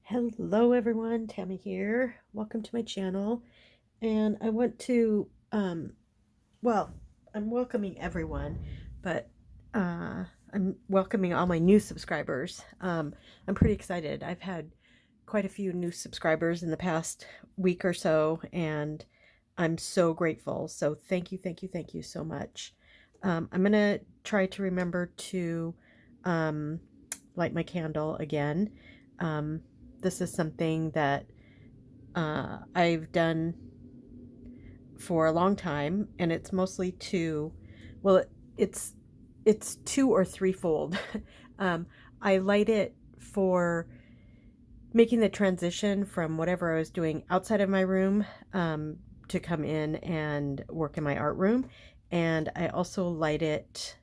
Hello everyone, Tammy here. Welcome to my channel. And I want to, well, I'm welcoming everyone, but I'm welcoming all my new subscribers. I'm pretty excited. I've had quite a few new subscribers in the past week or so, and I'm so grateful. So thank you so much. I'm gonna try to remember to um, light my candle again. Um, this is something that I've done for a long time, and it's mostly well, it's it's two or threefold. um, I light it for making the transition from whatever I was doing outside of my room to come in and work in my art room, and I also light it.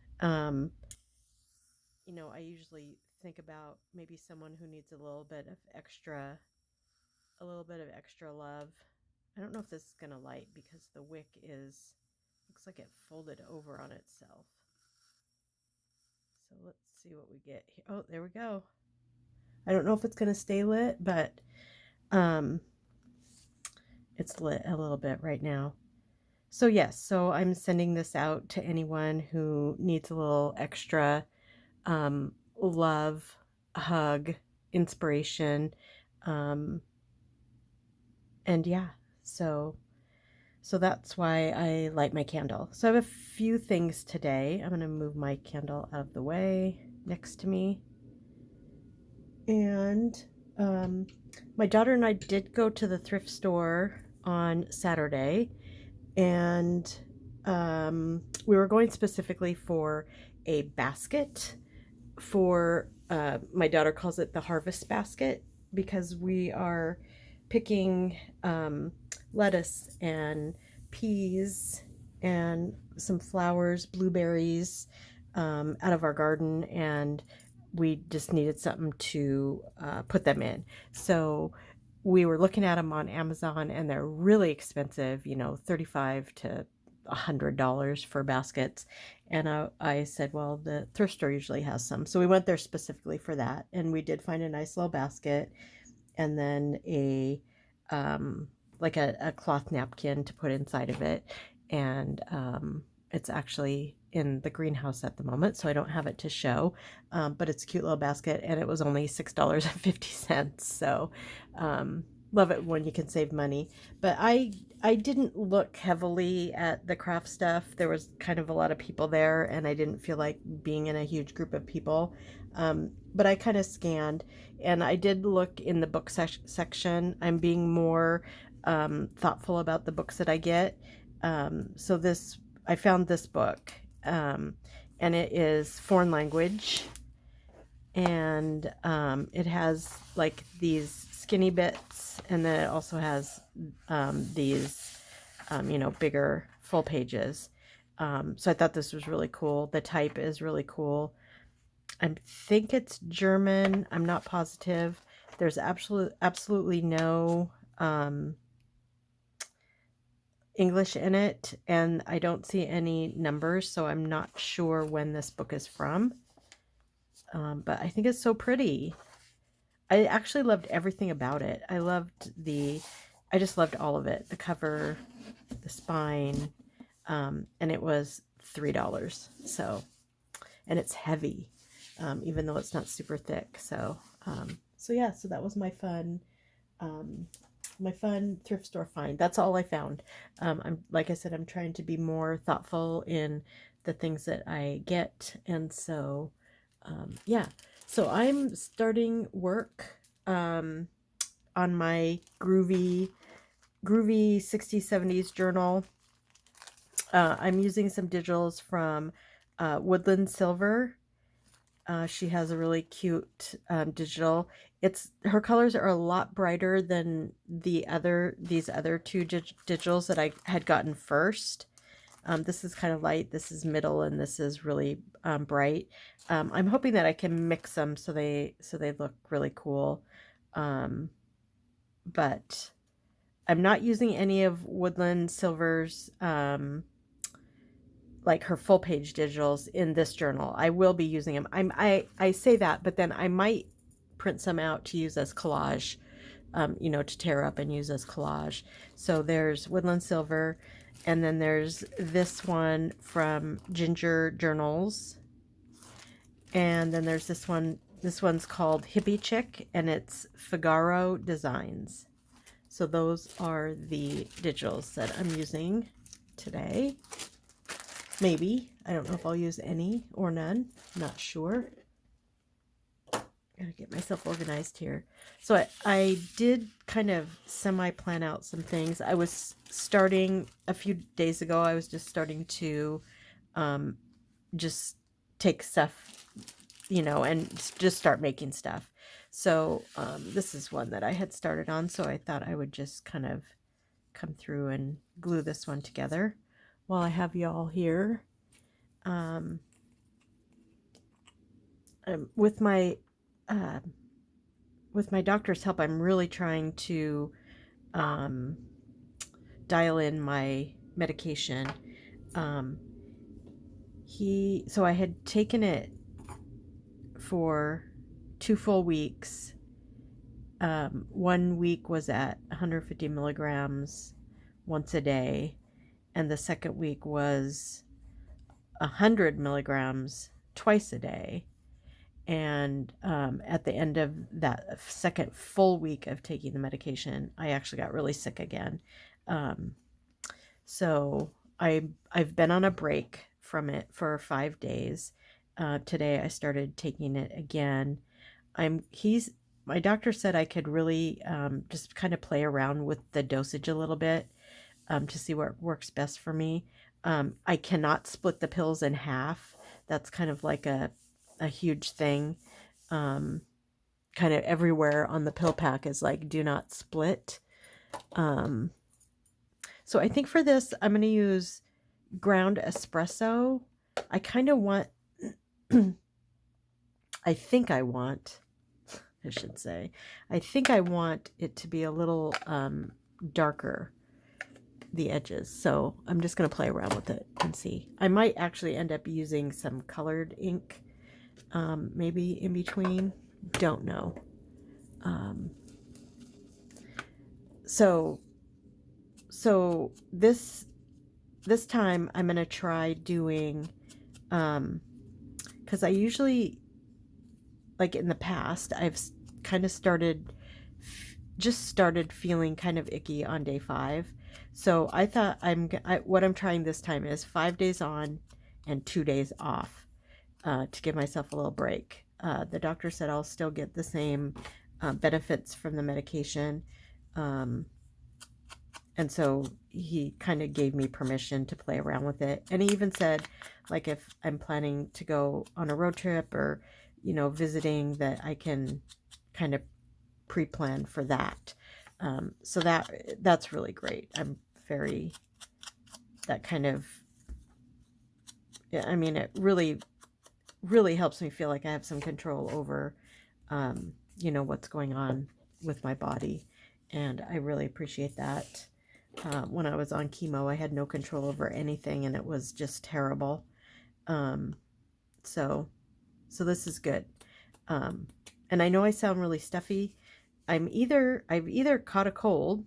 I usually think about maybe someone who needs a little bit of extra love. I don't know if this is going to light because the wick looks like it folded over on itself. So let's see what we get here. Oh, there we go. I don't know if it's going to stay lit, but um, it's lit a little bit right now. So yes, so I'm sending this out to anyone who needs a little extra love, hug, inspiration, um, and yeah, so So that's why I light my candle. So I have a few things today. I'm going to move my candle out of the way next to me. And um, my daughter and I did go to the thrift store on Saturday. And we were going specifically for a basket for, my daughter calls it the harvest basket, because we are picking lettuce and peas and some flowers, blueberries, out of our garden, and we just needed something to put them in. So we were looking at them on Amazon, and they're really expensive, 35 to $100 for baskets. And I said, well, the thrift store usually has some. So we went there specifically for that. And we did find a nice little basket, and then um, a cloth napkin to put inside of it. And it's actually in the greenhouse at the moment, so I don't have it to show. But it's a cute little basket, and it was only $6.50. So love it when you can save money. But I didn't look heavily at the craft stuff. There was kind of a lot of people there, and I didn't feel like being in a huge group of people. But I kind of scanned, and I did look in the book section. I'm being more thoughtful about the books that I get. So I found this book, and it is foreign language, and it has like these skinny bits, and then it also has these bigger full pages. So I thought this was really cool. The type is really cool. I think it's German. I'm not positive. There's absolutely no English in it, and I don't see any numbers, so I'm not sure when this book is from. But I think it's so pretty. I actually loved everything about it. I just loved all of it. The cover, the spine, and it was $3. And it's heavy, even though it's not super thick. So yeah, so that was my fun thrift store find. That's all I found. Like I said, I'm trying to be more thoughtful in the things that I get, and so yeah. So I'm starting work on my groovy 60s 70s journal. I'm using some digitals from Woodland Silver. She has a really cute digital. Her colors are a lot brighter than these other two digitals that I had gotten first. This is kind of light, this is middle, and this is really bright. I'm hoping that I can mix them so they look really cool. But I'm not using any of Woodland Silver's like her full page digitals in this journal. I will be using them. I say that, but then I might print some out to use as collage, you know, to tear up and use as collage. So there's Woodland Silver, and then there's this one from Ginger Journals, and then there's this one. This one's called Hippie Chick, and it's Figaro Designs. So those are the digitals that I'm using today. Maybe. I don't know if I'll use any or none. Not sure. Gotta get myself organized here. So I did kind of semi-plan out some things. I was starting a few days ago. I was just starting to just take stuff, you know, and just start making stuff. So this is one that I had started on. So I thought I would just kind of come through and glue this one together while I have y'all here. With my doctor's help, I'm really trying to dial in my medication. So I had taken it for 2 full weeks. 1 week was at 150 milligrams once a day, and the second week was 100 milligrams twice a day. And at the end of that second full week of taking the medication, I actually got really sick again. So I've been on a break from it for 5 days. Today I started taking it again. My doctor said I could really just kind of play around with the dosage a little bit to see what works best for me. I cannot split the pills in half. That's kind of like a huge thing. Kind of everywhere on the pill pack is like, do not split. So I think for this, I'm going to use ground espresso. I kind of want, I think I want it to be a little darker, the edges. So I'm just going to play around with it and see. I might actually end up using some colored ink, maybe in between. Don't know. So this time I'm going to try doing, because I usually, like in the past, I've kind of started feeling kind of icky on day 5. So I thought what I'm trying this time is 5 days on and 2 days off, to give myself a little break. The doctor said I'll still get the same benefits from the medication. And so he kind of gave me permission to play around with it. And he even said, like, if I'm planning to go on a road trip or, you know, visiting, that I can kind of pre-plan for that. So that's really great. That kind of, yeah, I mean, it really, really helps me feel like I have some control over, you know, what's going on with my body. And I really appreciate that. When I was on chemo, I had no control over anything, and it was just terrible. So this is good. And I know I sound really stuffy. I've either caught a cold,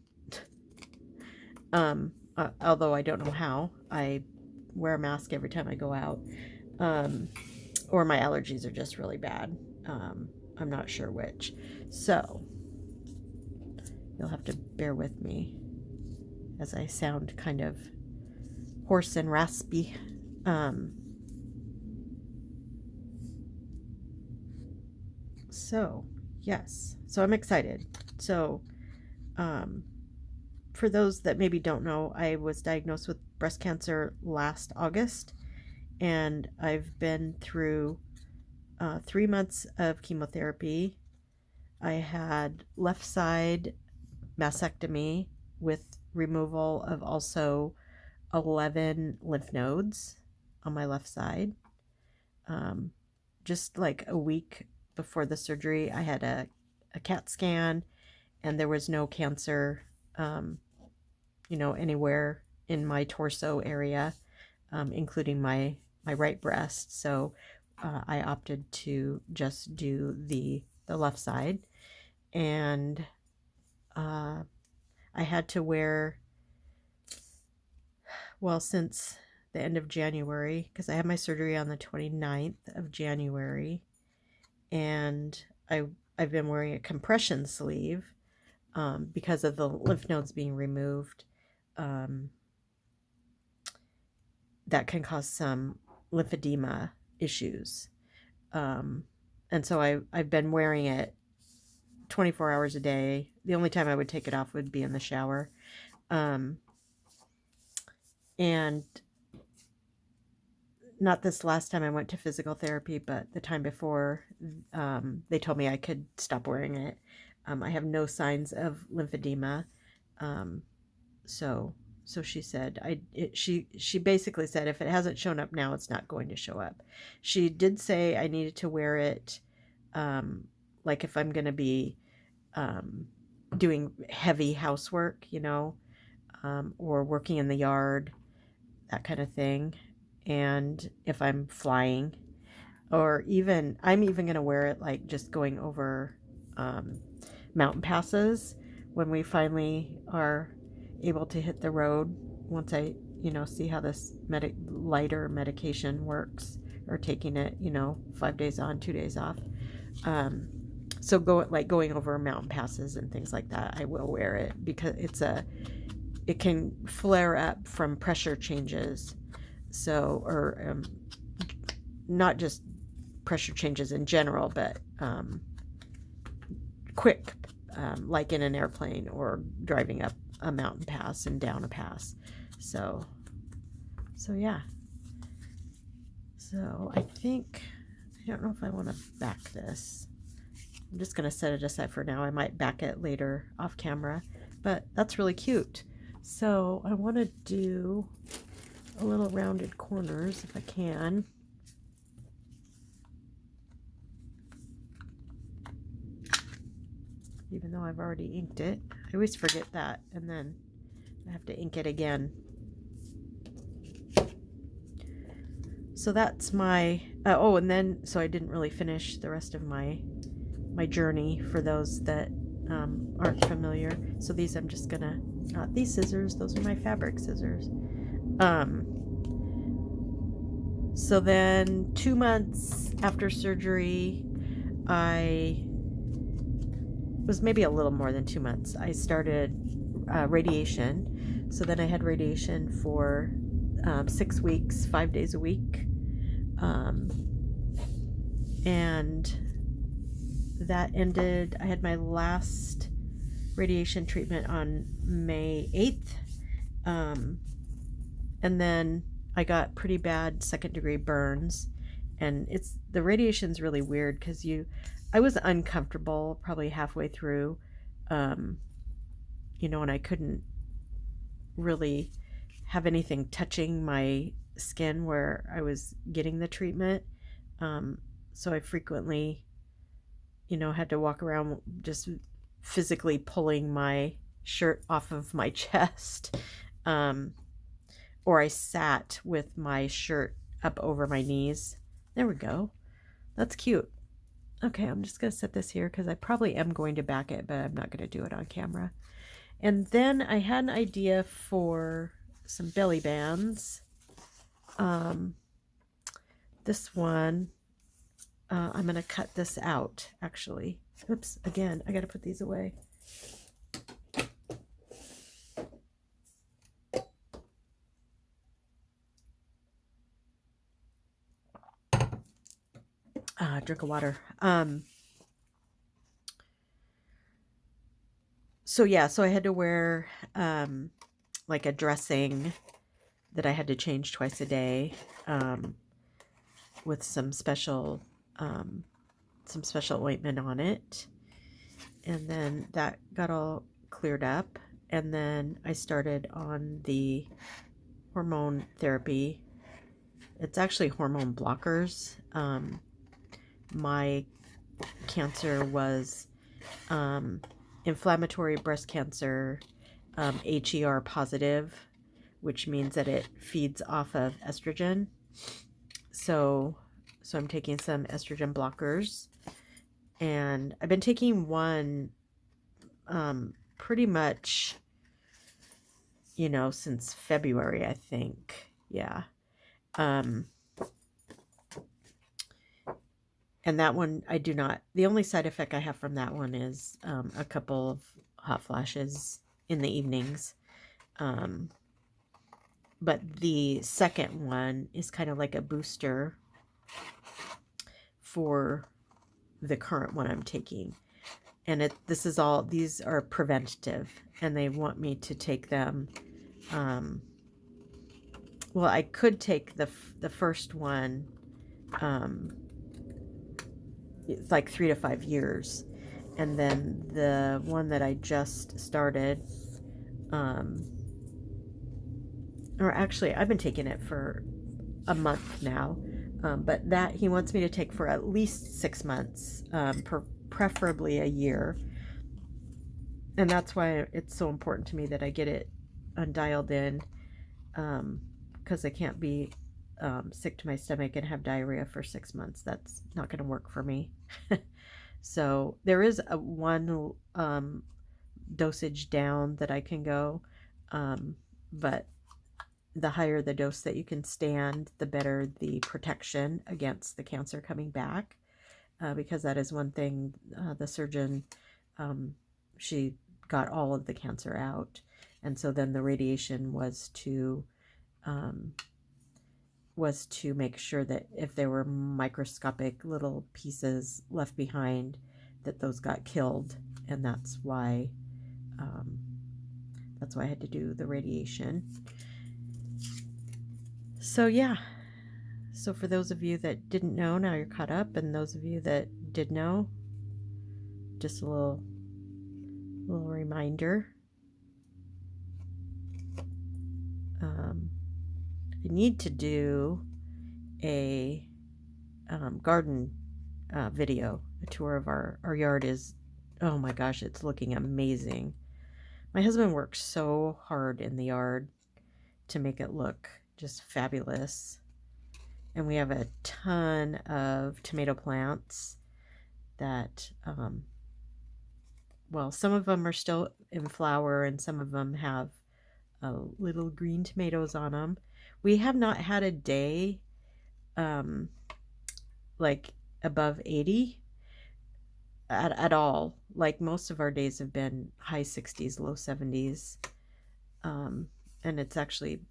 although I don't know how. I wear a mask every time I go out, or my allergies are just really bad. I'm not sure which. So you'll have to bear with me as I sound kind of hoarse and raspy. So yes, so I'm excited. So for those that maybe don't know, I was diagnosed with breast cancer last August, and I've been through 3 months of chemotherapy. I had left side mastectomy with removal of also 11 lymph nodes on my left side. Just like a week before the surgery, I had a CAT scan, and there was no cancer, you know, anywhere in my torso area, including my right breast. So I opted to just do the the left side. And I had to wear, well, since the end of January, because I had my surgery on the 29th of January, and I've been wearing a compression sleeve because of the lymph nodes being removed. That can cause some lymphedema issues. And so I've been wearing it 24 hours a day. The only time I would take it off would be in the shower. And not this last time I went to physical therapy, but the time before, they told me I could stop wearing it. I have no signs of lymphedema. So she said, she basically said, if it hasn't shown up now, it's not going to show up. She did say I needed to wear it, like if I'm going to be, doing heavy housework, or working in the yard, that kind of thing. And if I'm flying, or I'm even going to wear it like just going over, mountain passes when we finally are able to hit the road, once I, see how this lighter medication works, or taking it, 5 days on, 2 days off. So going over mountain passes and things like that, I will wear it because it can flare up from pressure changes. So, or not just pressure changes in general, but quick, like in an airplane or driving up a mountain pass and down a pass. So yeah. So I don't know if I want to back this. I'm just going to set it aside for now. I might back it later off camera, but that's really cute. So I want to do a little rounded corners if I can. Even though I've already inked it. I always forget that, and then I have to ink it again. So that's my, and then, so I didn't really finish the rest of my journey for those that aren't familiar. So these I'm just gonna, not these scissors, those are my fabric scissors. So then 2 months after surgery, was maybe a little more than 2 months, I started radiation. So then I had radiation for 6 weeks, 5 days a week. And that ended, I had my last radiation treatment on May 8th. And then I got pretty bad second-degree burns. And the radiation's really weird because I was uncomfortable probably halfway through, and I couldn't really have anything touching my skin where I was getting the treatment. So I frequently, had to walk around just physically pulling my shirt off of my chest. Or I sat with my shirt up over my knees. There we go. That's cute. Okay, I'm just going to set this here because I probably am going to back it, but I'm not going to do it on camera. And then I had an idea for some belly bands. This one, I'm going to cut this out, actually. Oops, again, I got to put these away. Drink of water. So I had to wear like a dressing that I had to change twice a day, with some special ointment on it. And then that got all cleared up. And then I started on the hormone therapy. It's actually hormone blockers. My cancer was inflammatory breast cancer, HER positive, which means that it feeds off of estrogen. So I'm taking some estrogen blockers, And I've been taking one pretty much, since February, I think. Yeah. Um, and that one, I do not. The only side effect I have from that one is a couple of hot flashes in the evenings. But the second one is kind of like a booster for the current one I'm taking. And these are preventative, and they want me to take them. Well, I could take the first one. It's like 3 to 5 years, and then the one that I just started, or actually I've been taking it for a month now, but that he wants me to take for at least 6 months, preferably a year. And that's why it's so important to me that I get it dialed in, because I can't be sick to my stomach and have diarrhea for 6 months. That's not going to work for me. So there is one dosage down that I can go, but the higher the dose that you can stand, the better the protection against the cancer coming back, because that is one thing. The surgeon, she got all of the cancer out, and so then the radiation was to make sure that if there were microscopic little pieces left behind, that those got killed, and that's why I had to do the radiation. So yeah. So for those of you that didn't know, now you're caught up, and those of you that did know, just a little reminder. I need to do a garden video. A tour of our yard is, oh my gosh, it's looking amazing. My husband works so hard in the yard to make it look just fabulous. And we have a ton of tomato plants that, well, some of them are still in flower, and some of them have little green tomatoes on them. We have not had a day like above 80 at all. Like, most of our days have been high 60s, low 70s. And it's actually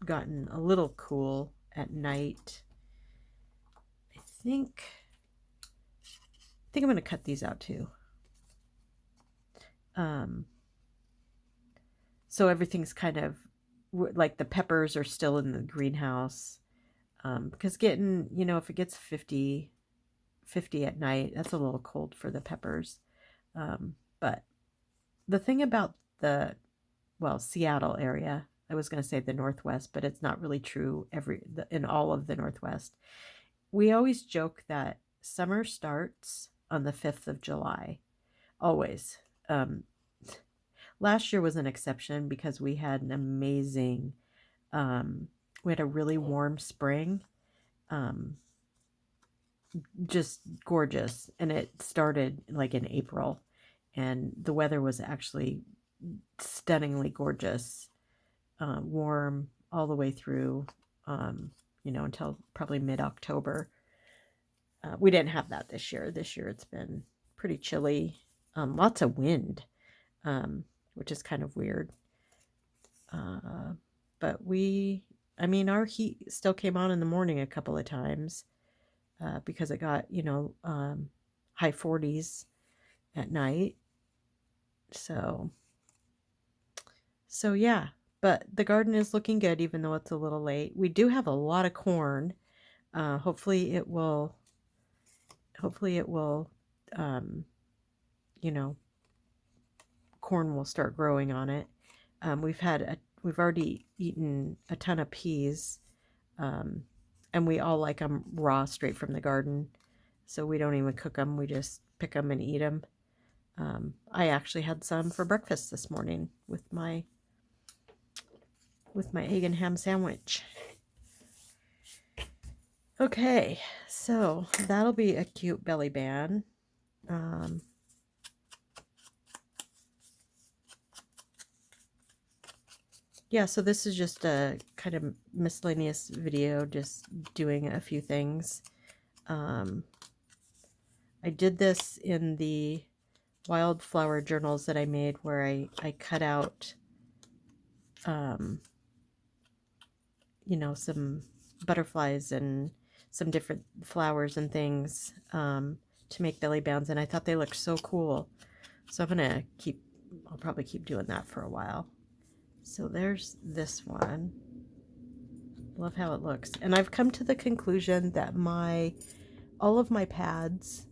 gotten a little cool at night. I think I'm going to cut these out too. So everything's kind of like, the peppers are still in the greenhouse, because getting, if it gets 50 at night, that's a little cold for the peppers. But the thing about Seattle area, I was going to say the Northwest, but it's not really true in all of the Northwest. We always joke that summer starts on the 5th of July, always. Last year was an exception because we had an amazing, we had a really warm spring, just gorgeous. And it started like in April, and the weather was actually stunningly gorgeous, warm all the way through, until probably mid-October. We didn't have that this year. This year it's been pretty chilly, lots of wind, which is kind of weird. But our heat still came on in the morning a couple of times, because it got, high 40s at night. So yeah, but the garden is looking good, even though it's a little late. We do have a lot of corn. Hopefully it will, corn will start growing on it. We've already eaten a ton of peas, and we all like them raw, straight from the garden. So we don't even cook them. We just pick them and eat them. I actually had some for breakfast this morning with my egg and ham sandwich. Okay, so that'll be a cute belly band. Um, yeah, so this is just a kind of miscellaneous video, just doing a few things. I did this in the wildflower journals that I made, where I cut out, you know, some butterflies and some different flowers and things to make belly bands, and I thought they looked so cool. So I'll probably keep doing that for a while. So there's this one. Love how it looks. And I've come to the conclusion that all of my pads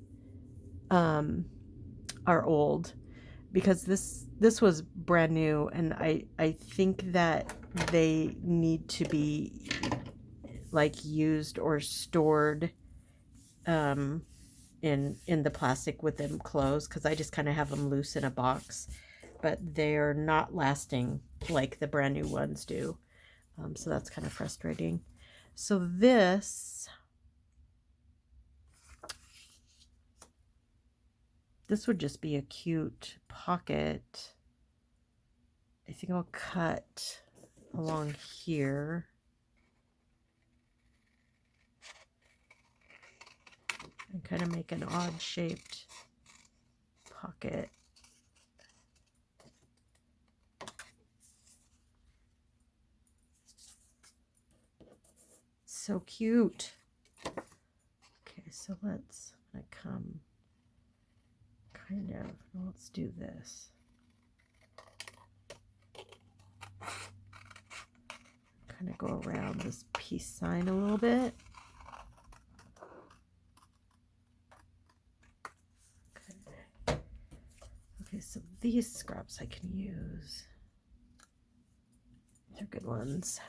are old, because this was brand new, and I think that they need to be like used or stored in the plastic with them closed, because I just kind of have them loose in a box, but they're not lasting like the brand new ones do. So that's kind of frustrating. So this would just be a cute pocket. I think I'll cut along here. And kind of make an odd shaped pocket. So cute. Okay, so let's come kind of, let's do this. Kind of go around this peace sign a little bit. Okay, so these scraps I can use. They're good ones.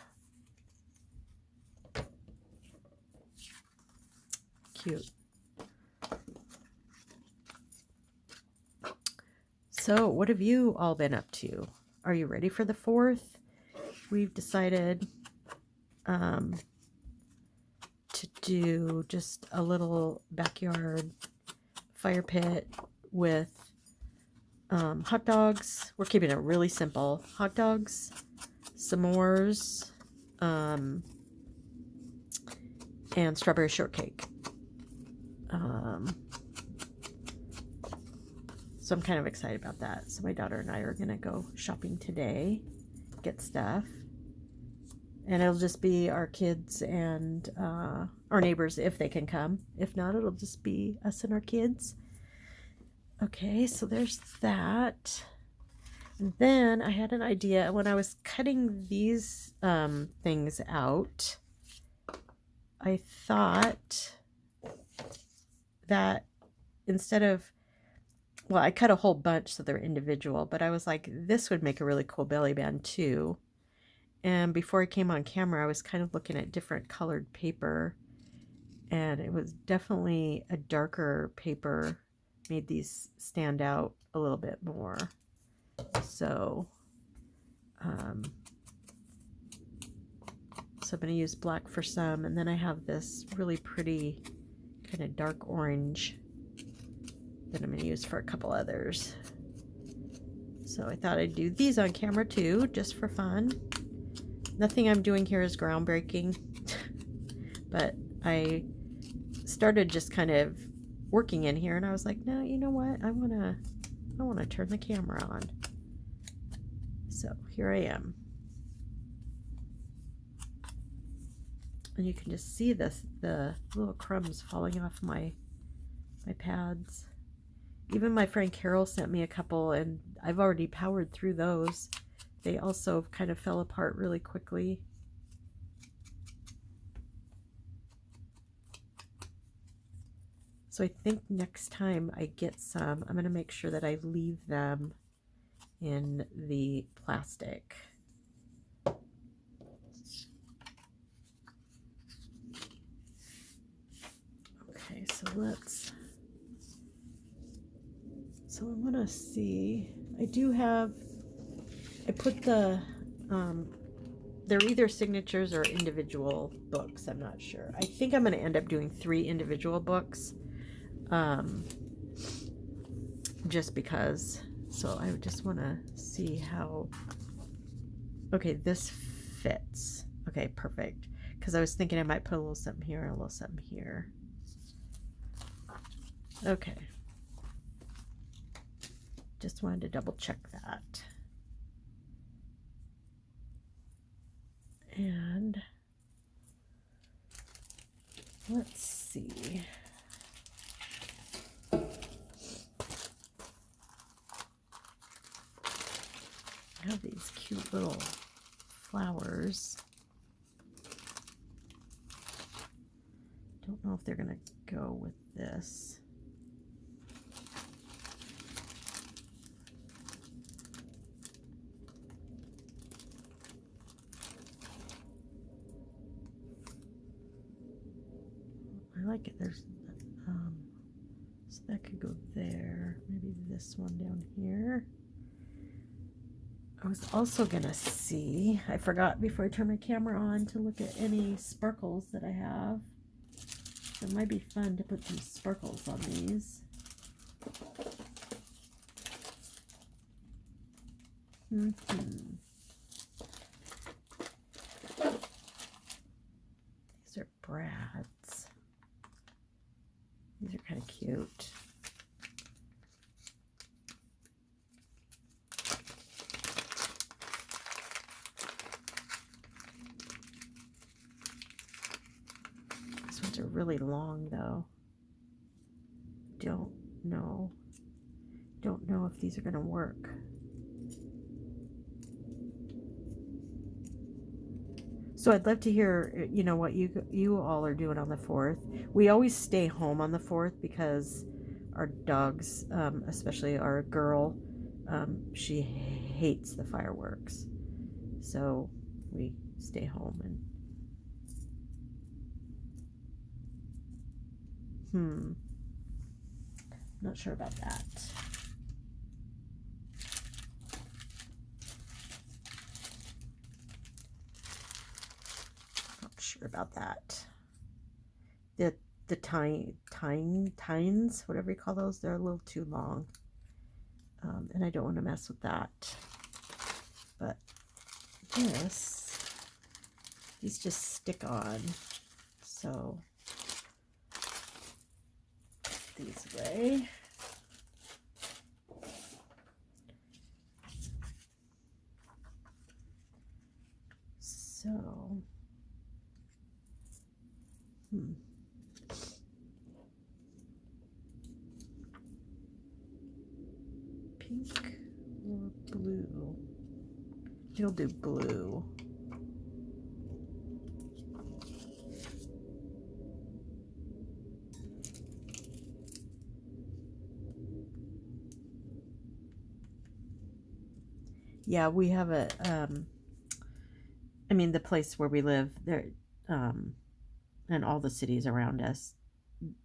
Cute. So what have you all been up to? Are you ready for the 4th? We've decided to do just a little backyard fire pit with hot dogs. We're keeping it really simple. Hot dogs, s'mores, and strawberry shortcake. So I'm kind of excited about that. So my daughter and I are going to go shopping today, get stuff. And it'll just be our kids and our neighbors if they can come. If not, it'll just be us and our kids. Okay, so there's that. And then I had an idea when I was cutting these things out. I thought that instead of, well, I cut a whole bunch so they're individual, but I was like, this would make a really cool belly band too. And before I came on camera, I was kind of looking at different colored paper, and it was definitely a darker paper made these stand out a little bit more. So, I'm going to use black for some, and then I have this really pretty kind of dark orange that I'm going to use for a couple others. So I thought I'd do these on camera too, just for fun. Nothing I'm doing here is groundbreaking, but I started just kind of working in here, and I was like, no, you know what? I want to turn the camera on. So here I am. And you can just see the little crumbs falling off my pads. Even my friend Carol sent me a couple, and I've already powered through those. They also kind of fell apart really quickly. So I think next time I get some, I'm going to make sure that I leave them in the plastic. Okay, so I want to see, I put the, they're either signatures or individual books, I'm not sure. I think I'm going to end up doing 3 individual books. just because. So I just want to see how, okay, this fits. Okay, perfect. Because I was thinking I might put a little something here and a little something here. Okay. Just wanted to double check that. And let's see. I have these cute little flowers. Don't know if they're gonna go with this. I like it. There's so that could go there. Maybe this one down here. I was also gonna see, I forgot before I turned my camera on to look at any sparkles that I have. So it might be fun to put some sparkles on these. These are brads. These are kind of cute. These ones are really long though. Don't know if these are going to work. So I'd love to hear, you know, what you all are doing on the 4th. We always stay home on the 4th because our dogs, especially our girl, she hates the fireworks. So we stay home and not sure about that. About that. The tines, whatever you call those, they're a little too long, and I don't want to mess with that. But these just stick on, so these way. So pink or blue? He'll do blue. Yeah, we have a I mean, the place where we live there, and all the cities around us,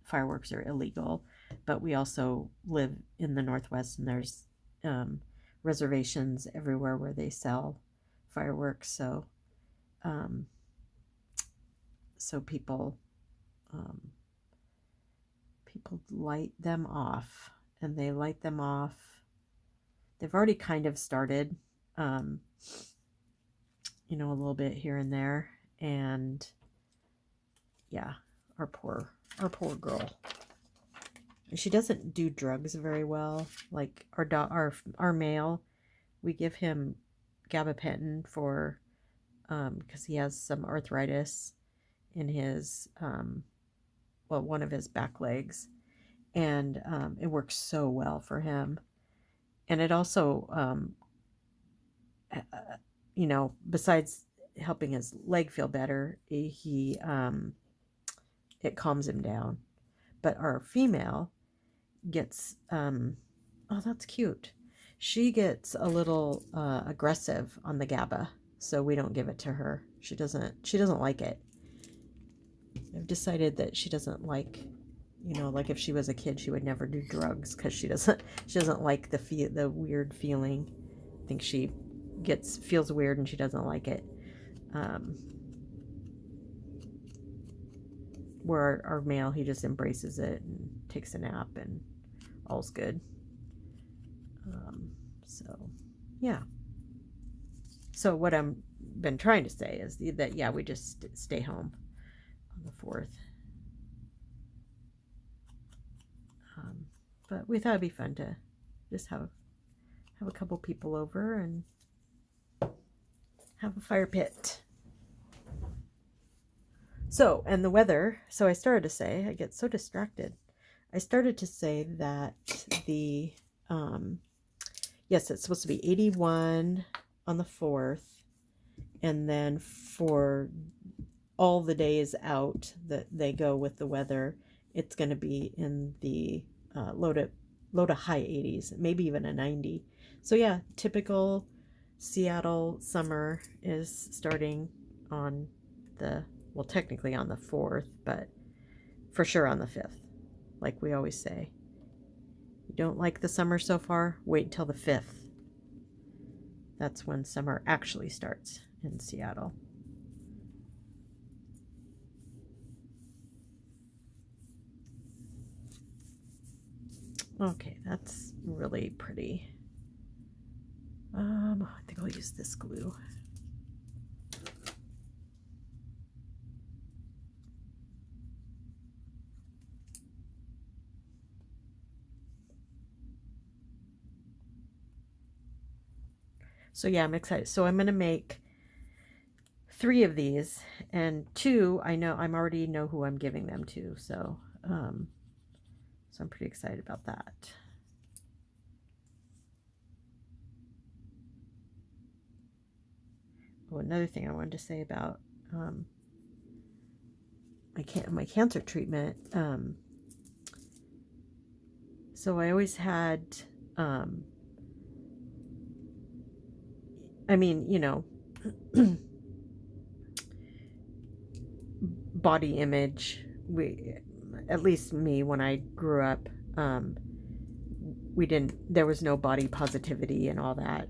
fireworks are illegal, but we also live in the Northwest, and there's reservations everywhere where they sell fireworks. So people light them off, and they light them off. They've already kind of started, you know, a little bit here and there, and yeah, our poor girl. She doesn't do drugs very well. Like our male, we give him gabapentin for because he has some arthritis in his one of his back legs, and it works so well for him. And it also you know, besides helping his leg feel better, it calms him down. But our female gets oh, that's cute. She gets a little aggressive on the GABA, so we don't give it to her. She doesn't like it. I've decided that she doesn't like, you know, like if she was a kid, she would never do drugs because she doesn't like the weird feeling. I think she feels weird and she doesn't like it. Where our male, he just embraces it and takes a nap and all's good. So, yeah. So what I'm been trying to say is that, yeah, we just stay home on the 4th. But we thought it'd be fun to just have a couple people over and have a fire pit. So, and the weather, so I started to say, I get so distracted. I started to say that the, yes, it's supposed to be 81 on the 4th. And then for all the days out that they go with the weather, it's going to be in the low to high 80s, maybe even a 90. So yeah, typical Seattle summer is starting on the, well, technically on the 4th, but for sure on the 5th. Like we always say, you don't like the summer so far, wait until the 5th. That's when summer actually starts in Seattle. Okay, that's really pretty. I think I'll use this glue. So yeah, I'm excited. So I'm going to make 3 of these, and 2 I already know who I'm giving them to. So I'm pretty excited about that. Oh, another thing I wanted to say about my cancer treatment. So I always had, I mean, you know, body image. At least me, when I grew up, there was no body positivity and all that.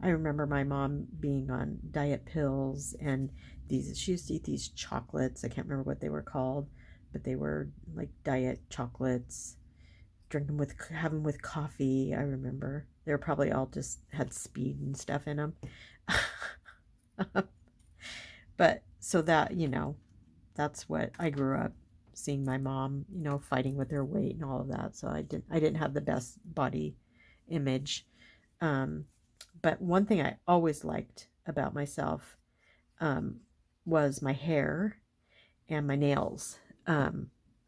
I remember my mom being on diet pills, and she used to eat these chocolates. I can't remember what they were called, but they were like diet chocolates. Have them with coffee. I remember they were probably all just had speed and stuff in them. But so that, that's what I grew up seeing my mom, fighting with her weight and all of that. So I didn't have the best body image. But one thing I always liked about myself was my hair and my nails. I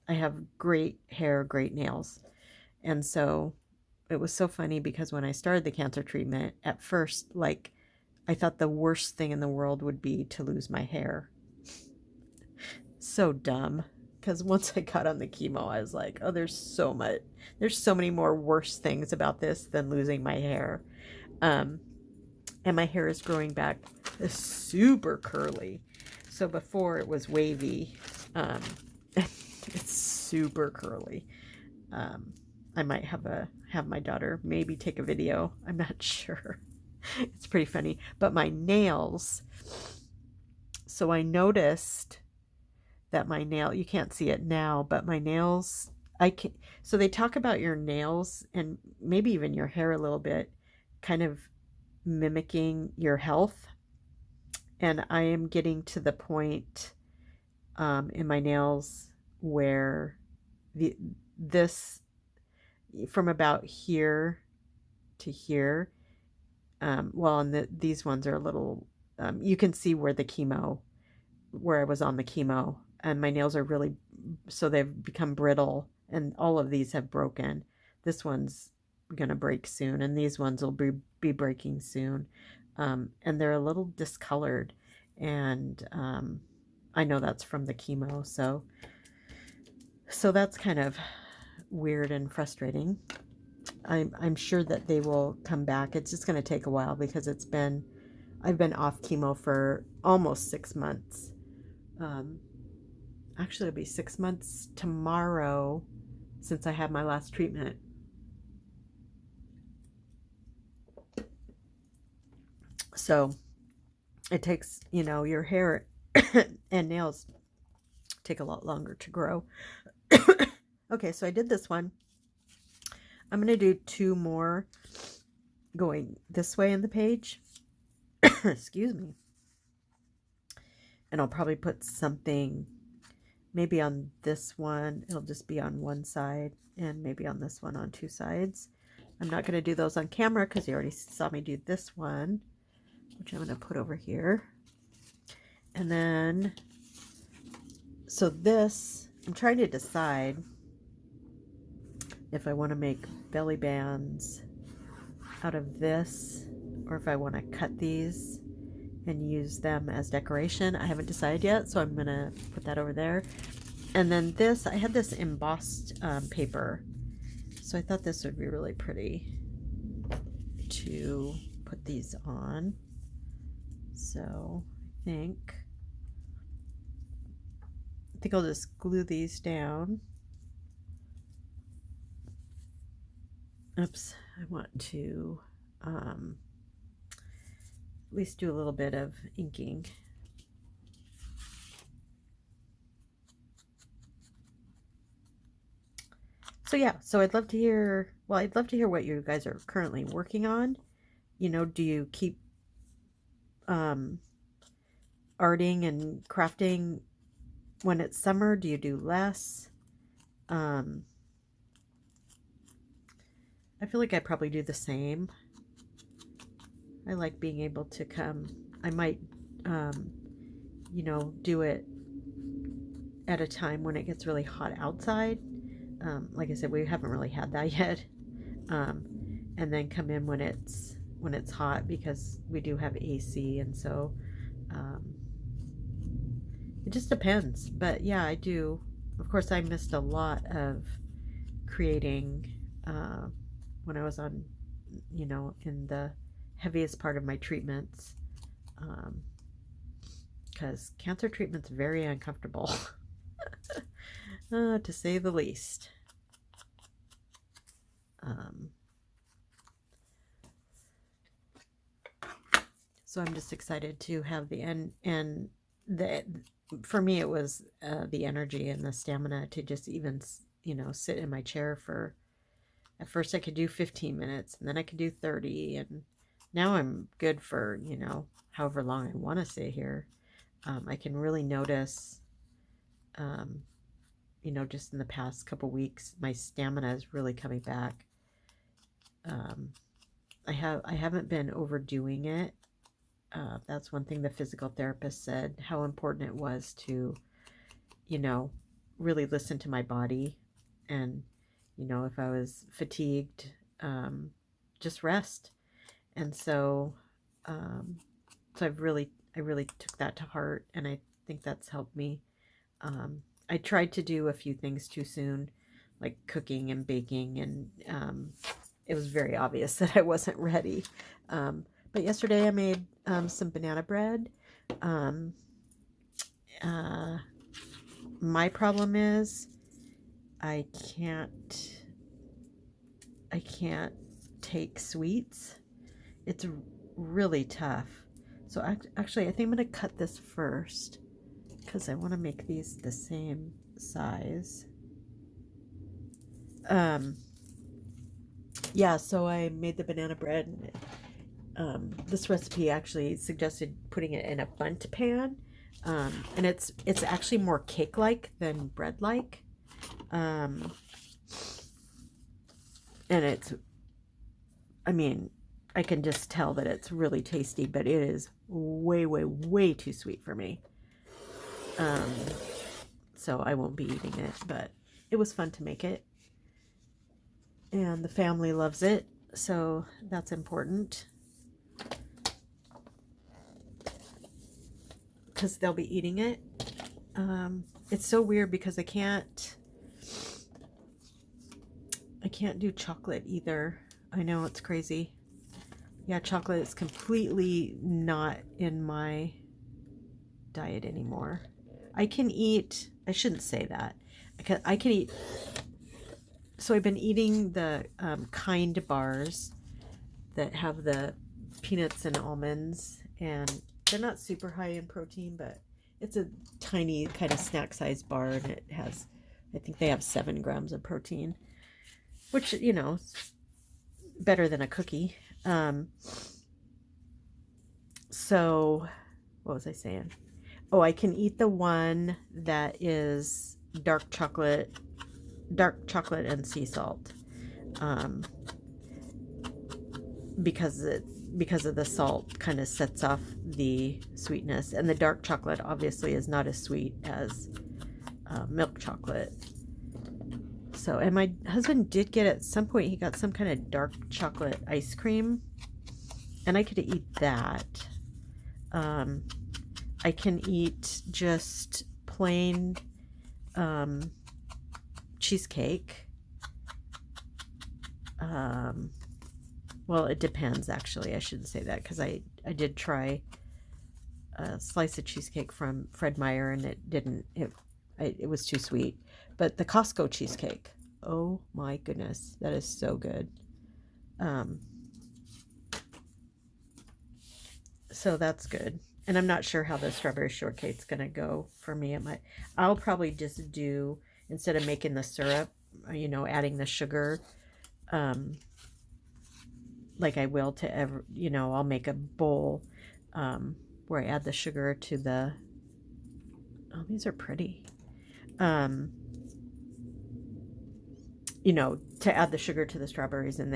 have great hair, great nails. And so it was so funny because when I started the cancer treatment, at first, like, I thought the worst thing in the world would be to lose my hair. So dumb. Because once I got on the chemo, I was like, oh, there's so many more worse things about this than losing my hair. And my hair is growing back super curly. So before it was wavy. It's super curly. I might have my daughter maybe take a video. I'm not sure. It's pretty funny. But my nails. So I noticed that you can't see it now, but my nails, so they talk about your nails and maybe even your hair a little bit, kind of mimicking your health. And I am getting to the point in my nails where this from about here to here, and these ones are a little, you can see where I was on the chemo, and my nails are really, so they've become brittle, and all of these have broken. This one's gonna break soon, and these ones will be breaking soon, and they're a little discolored, and I know that's from the chemo, so that's kind of weird and frustrating. I'm sure that they will come back. It's just going to take a while because I've been off chemo for almost 6 months. Actually, it'll be 6 months tomorrow since I had my last treatment. So it takes, your hair and nails take a lot longer to grow. Okay, so I did this one. I'm going to do 2 more going this way in the page. Excuse me. And I'll probably put something maybe on this one. It'll just be on one side, and maybe on this one on 2 sides. I'm not going to do those on camera because you already saw me do this one, which I'm going to put over here. And then, so this, I'm trying to decide if I want to make belly bands out of this, or if I want to cut these and use them as decoration. I haven't decided yet, so I'm going to put that over there. And then this, I had this embossed paper, so I thought this would be really pretty to put these on. So I think I'll just glue these down. Oops, I want to at least do a little bit of inking. So yeah, so I'd love to hear, well, I'd love to hear what you guys are currently working on. You know, do you keep arting and crafting when it's summer? Do you do less? I feel like I probably do the same. I like being able to come, I might, you know, do it at a time when it gets really hot outside. Like I said, we haven't really had that yet. And then come in when it's hot, because we do have AC, and so it just depends. But yeah, I do. Of course, I missed a lot of creating when I was on, you know, in the heaviest part of my treatments, because cancer treatment's very uncomfortable, to say the least. So I'm just excited to have the end, and for me it was the energy and the stamina to just even, you know, sit in my chair for, at first I could do 15 minutes, and then I could do 30, and now I'm good for, you know, however long I want to sit here. I can really notice, you know, just in the past couple weeks, my stamina is really coming back. I haven't been overdoing it. That's one thing the physical therapist said, how important it was to, you know, really listen to my body. And, you know, if I was fatigued, just rest. And so, I really took that to heart, and I think that's helped me. I tried to do a few things too soon, like cooking and baking, and it was very obvious that I wasn't ready. But yesterday I made some banana bread. My problem is I can't take sweets. It's really tough. So actually, I think I'm going to cut this first, because I want to make these the same size. Yeah, so I made the banana bread. This recipe actually suggested putting it in a bundt pan, and it's actually more cake-like than bread-like, and it's, I mean, I can just tell that it's really tasty, but it is way too sweet for me. So I won't be eating it, but it was fun to make it, and the family loves it, so that's important, because they'll be eating it. It's so weird because I can't do chocolate either. I know, it's crazy. Yeah, chocolate is completely not in my diet anymore. I can eat, I shouldn't say that. I can eat, so I've been eating the Kind bars that have the peanuts and almonds, and they're not super high in protein, but it's a tiny kind of snack size bar, and it has I think they have 7 grams of protein, which, you know, is better than a cookie. So what was I saying? Oh, I can eat the one that is dark chocolate and sea salt, because of the salt kind of sets off the sweetness, and the dark chocolate obviously is not as sweet as milk chocolate. So, and my husband did get, at some point, he got some kind of dark chocolate ice cream, and I could eat that. I can eat just plain cheesecake. Well, it depends, actually. I shouldn't say that, because I did try a slice of cheesecake from Fred Meyer, and it was too sweet. But the Costco cheesecake, oh my goodness, that is so good. So that's good. And I'm not sure how the strawberry shortcake's gonna go for me. I'll probably just do, instead of making the syrup, you know, adding the sugar, like I will to you know, I'll make a bowl where I add the sugar to the, oh, these are pretty. You know, to add the sugar to the strawberries, and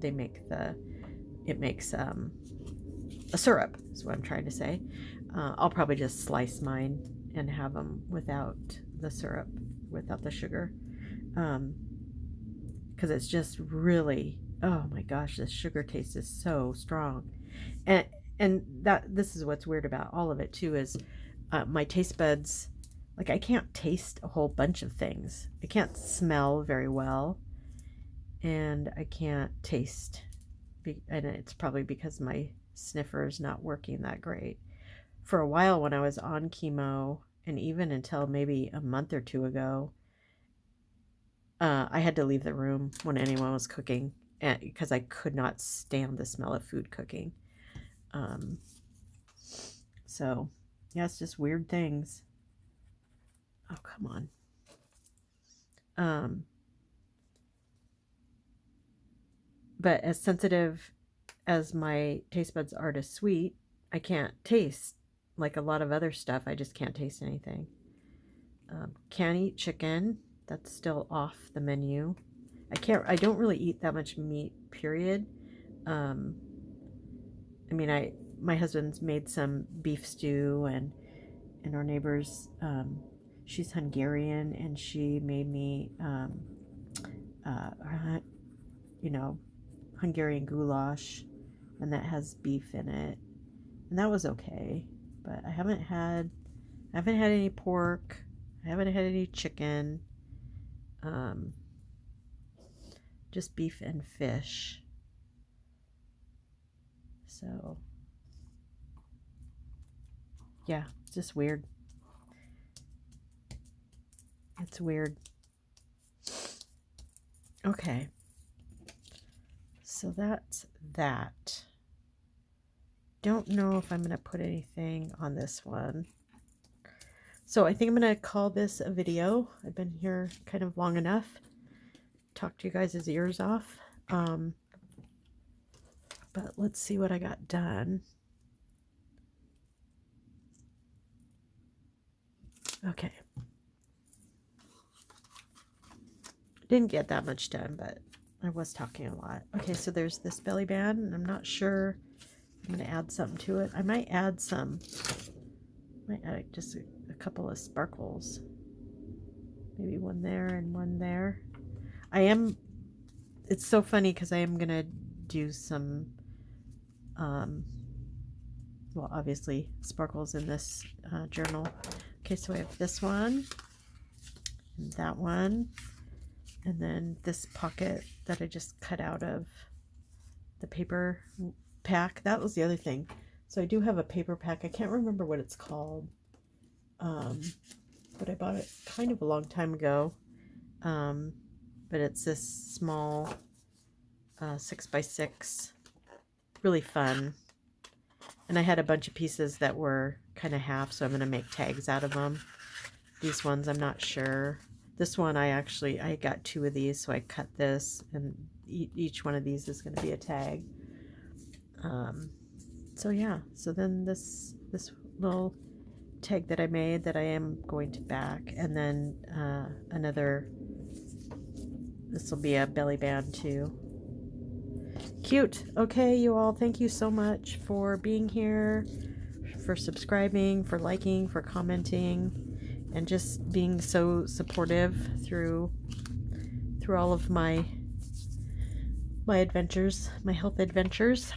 they make it makes a syrup, is what I'm trying to say. I'll probably just slice mine and have them without the syrup, without the sugar, because it's just really, oh my gosh, this sugar taste is so strong. And this is what's weird about all of it too, is my taste buds, like, I can't taste a whole bunch of things. I can't smell very well, and I can't taste, and it's probably because my sniffer is not working that great. For a while when I was on chemo, and even until maybe a month or two ago, I had to leave the room when anyone was cooking, because I could not stand the smell of food cooking. So yeah, it's just weird things. Oh, come on. But as sensitive as my taste buds are to sweet, I can't taste, like a lot of other stuff. I just can't taste anything. Can't eat chicken. That's still off the menu. I don't really eat that much meat, period. I mean, my husband's made some beef stew, and our neighbors, she's Hungarian, and she made me, you know, Hungarian goulash, and that has beef in it, and that was okay. But I haven't had any pork. I haven't had any chicken. Just beef and fish. So yeah, it's just weird. It's weird. Okay. So that's that. Don't know if I'm going to put anything on this one. So I think I'm going to call this a video. I've been here kind of long enough. Talk to you guys' ears off. But let's see what I got done. Okay. Didn't get that much done, but I was talking a lot. Okay, so there's this belly band, and I'm not sure I'm going to add something to it. I might add just a couple of sparkles. Maybe one there and one there. It's so funny because I am going to do some, well, obviously sparkles in this journal. Okay, so I have this one, and that one, and then this pocket that I just cut out of the paper pack. That was the other thing. So I do have a paper pack. I can't remember what it's called, but I bought it kind of a long time ago. But it's this small 6x6, really fun. And I had a bunch of pieces that were kind of half, so I'm going to make tags out of them. These ones, I'm not sure. This one I got 2 of these, so I cut this, and each one of these is going to be a tag. So yeah, so then this little tag that I made that I am going to back, and then another, this will be a belly band too. Cute. Okay, you all, thank you so much for being here, for subscribing, for liking, for commenting, and just being so supportive through all of my adventures, my health adventures.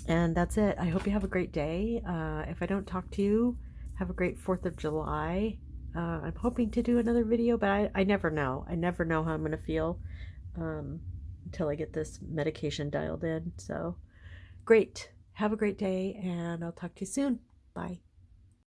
And that's it. I hope you have a great day. If I don't talk to you, have a great 4th of July. I'm hoping to do another video, but I never know. I never know how I'm going to feel until I get this medication dialed in. So great. Have a great day, and I'll talk to you soon. Bye.